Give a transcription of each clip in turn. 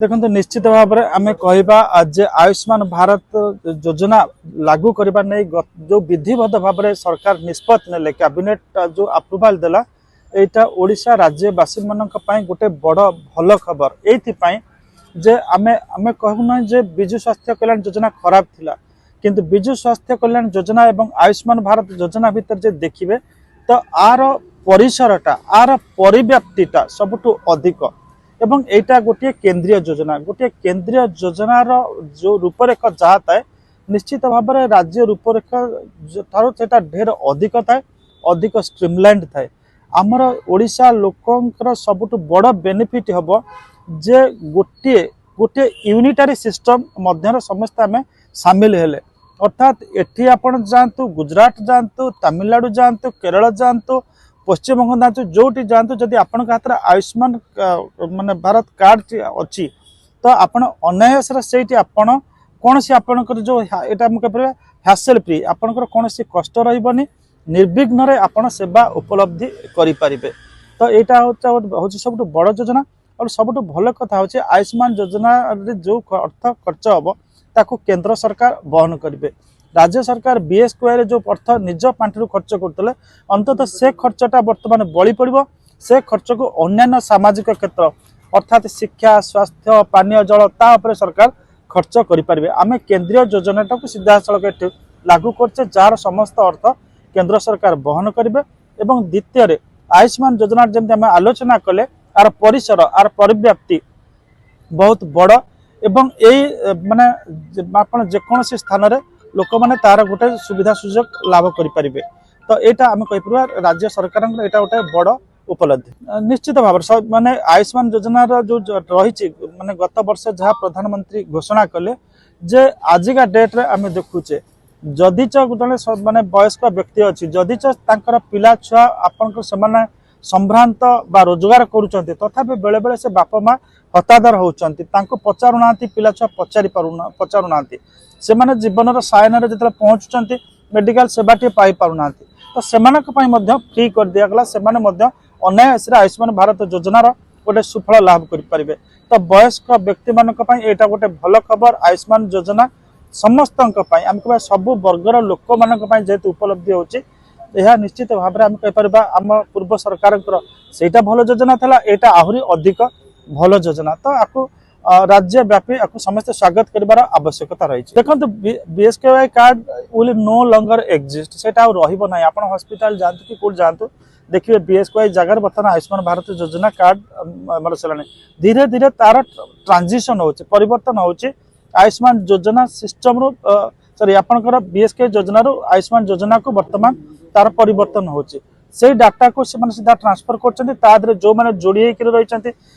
देखो निश्चित भाव में आम कह आयुष्मान भारत योजना लागू करने नहीं जो विधिवत भाव में सरकार निष्पत्ति नेले कैबिनेट जो अप्रूवाल देला यहाँ ओडिशा राज्यवासी मान गोटे बड़ भल खबर ये जे आमे आमे कहूना जे विजु स्वास्थ्य कल्याण योजना खराब थिला किंतु विजु स्वास्थ्य कल्याण योजना एवं आयुष्मान भारत योजना भितर जे देखिबे तो आर परिसरटा आर परिव्याप्तिटा सबुठु अधिक एवं एटा गोटे केंद्रीय योजनार जो रूपरेख जहाँ थाए निश्चित भाव में राज्य रूपरेख ठारो सेटा ढेर अधिक थाए अधिक स्ट्रीमलाइंड थाए आमर ओडिशा लोकंकर सबुठु बड़ बेनिफिट हबो जे गोटे गोटे यूनिटारी सिस्टम मध्य समस्त आम सामिल हेले अर्थात एठी आपण जातु गुजरात जातु तमिलनाडु जातु केरल जातु पश्चिम बंग जातु जोटी जातु जदि आपण हाथ आयुष्मान माने भारत कार्ड अच्छी तो आपण अनायास आपण कौन सी आपणकर जो यहाँ मुझे हैसल फ्री आपणकर कौन सी कष्ट रही निर्विघ्न आपण सेवा उपलब्धि करें तो यहाँ हूँ सब बड़ योजना और सब भल कथा हूँ आयुष्मान योजना जो अर्थ खर्च हम ताकू केंद्र सरकार बहन करेंगे राज्य सरकार बीएसकेवाई जो अर्थ निज पांठि खर्च करते अंततः से खर्चटा बर्तमान बड़ी पड़ो से खर्च को अन्य सामाजिक क्षेत्र अर्थात शिक्षा स्वास्थ्य पानीय जल तापर सरकार खर्च करें आम केंद्रीय योजनाटा को सीधा सड़क लागू करचे जार समस्त अर्थ केंद्र सरकार बहन करेंगे और द्वितीय आयुष्मान योजना जमी आम आलोचना कले आर परिसर आर परिव्याप्ति बहुत बड़ एवं यही माने आपण जेकोसी स्थान रे लोक माने तार गोटे सुविधा सुजोग लाभ करें तो यहाँ आम कहीपर राज्य सरकार यहाँ गोटे बड़ उपलब्धि निश्चित भाव माने आयुष्मान योजनार जो रही माने गत वर्ष जहाँ प्रधानमंत्री घोषणा कले जे आजिका डेट्रे आम देखुचे जदिच गोटे माने वयस्क व्यक्ति अच्छी जदिच पिला छुआ आपण से संभ्रांत बा रोजगार करुँच तथापि बेले बेले से बापा माँ हतादर होती पचारूना पिला छुआ पचारूना से माने जीवन सायन जो पहुँचुंट मेडिकल सेवाटी पाई पारना तो से फ्री कर दिगला से अनायास आयुष्मान भारत योजनार गोटे सुफल लाभ करें तो वयस्क व्यक्ति मानी यहाँ गोटे भल खबर आयुष्मान योजना समस्त आम कह सब वर्गर लोक मान जेहेतु उपलब्धि होची यह निश्चित भाव में आम कहीपर आम पूर्व सरकार सेटा भल योजना था यहाँ आहरी अधिक भल योजना तो आपको राज्यव्यापी आपको समस्त स्वागत कर आवश्यकता रही देखो BSKY card will no longer exist से रही आप हॉस्पिटल जातु कि कौट जातु देखिए बीएसकेवाई जगह बर्तमान आयुष्मान भारत योजना कार्ड मिल सारे धीरे धीरे तार ट्रांजिशन हो परिवर्तन हो आयुष्मान योजना सिस्टम रू सॉरी आपनकर बीएसके योजना रू आयुष्मान योजना को बर्तमान तार परिवर्तन होची से डाटा को से सीधा ट्रांसफर कर जो मैंने जोड़ी रही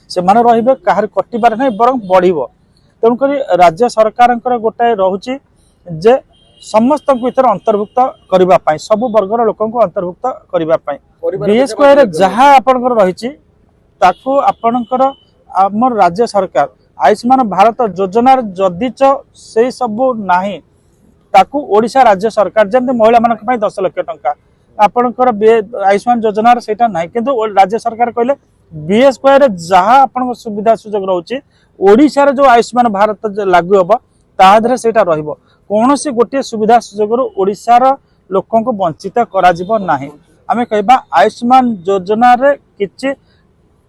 से रे कहार कटिबार नहीं बर बढ़ तेणुक राज्य सरकार गोटाए रोचे जे समस्त भर अंतर्भुक्त करने सब वर्गर लोक अंतर्भुक्त करने बीएसकेवाई जहाँ आपणकर रही आपणकर आम राज्य सरकार आयुष्मान भारत योजना जदिच से सबू नाही ताकू ओडिशा राज्य सरकार जमी महिला मान 10 लाख टंका आपणकर आयुष्मान योजनार सेटा नाही किंतु राज्य सरकार कहले बीएसकेवाई जहाँ आपण सुविधा सुजोग रोचे ओडिशा जो आयुष्मान भारत लागू हम ताधरे सेटा रहिबो कोनोसी गोटे सुविधा सुजोग ओडिशार लोकों को वंचित करा जिवो नाही आमे कहबा आयुष्मान योजना रे किछि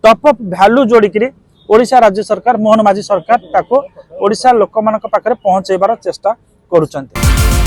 टॉप अप वैल्यू जोड़िकी ओडिशा राज्य सरकार मोहन माझी सरकार ताको ओडिशा लोक मान पाखरे पहुंचेबार चेष्टा करुचंती।